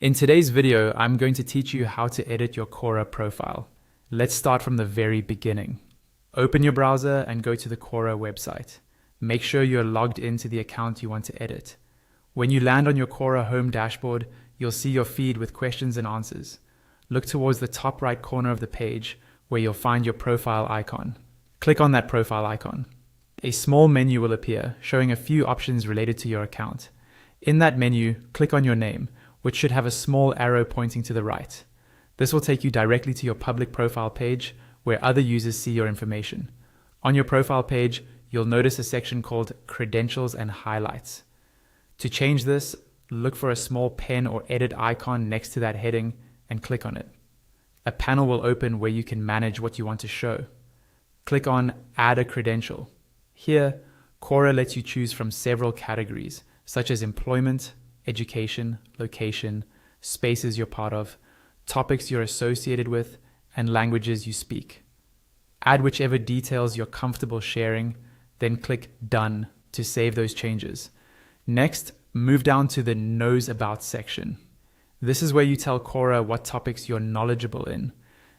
In today's video, I'm going to teach you how to edit your Quora profile. Let's start from the very beginning. Open your browser and go to the Quora website. Make sure you're logged into the account you want to edit. When you land on your Quora home dashboard, you'll see your feed with questions and answers. Look towards the top right corner of the page where you'll find your profile icon. Click on that profile icon. A small menu will appear showing a few options related to your account. In that menu, click on your name, which should have a small arrow pointing to the right. This will take you directly to your public profile page where other users see your information. On your profile page, you'll notice a section called Credentials and Highlights. To change this, look for a small pen or edit icon next to that heading and click on it. A panel will open where you can manage what you want to show. Click on Add a Credential. Here, Quora lets you choose from several categories, such as employment, education, location, spaces you're part of, topics you're associated with, and languages you speak. Add whichever details you're comfortable sharing, then click Done to save those changes. Next, move down to the Knows About section. This is where you tell Quora what topics you're knowledgeable in.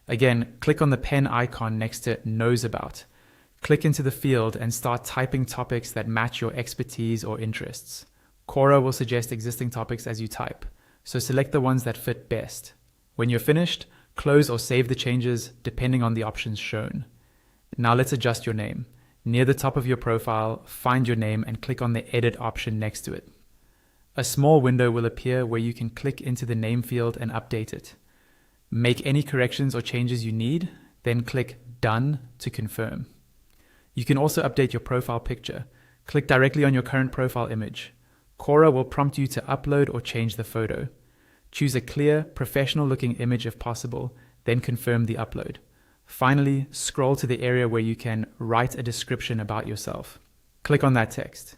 Again, click on the pen icon next to Knows About. Click into the field and start typing topics that match your expertise or interests. Quora will suggest existing topics as you type, so select the ones that fit best. When you're finished, close or save the changes depending on the options shown. Now let's adjust your name. Near the top of your profile, find your name and click on the Edit option next to it. A small window will appear where you can click into the name field and update it. Make any corrections or changes you need, then click Done to confirm. You can also update your profile picture. Click directly on your current profile image. Quora will prompt you to upload or change the photo. Choose a clear, professional-looking image if possible, then confirm the upload. Finally, scroll to the area where you can write a description about yourself. Click on that text.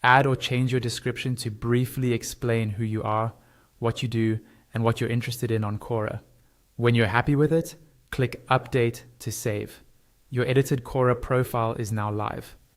Add or change your description to briefly explain who you are, what you do, and what you're interested in on Quora. When you're happy with it, click Update to save. Your edited Quora profile is now live.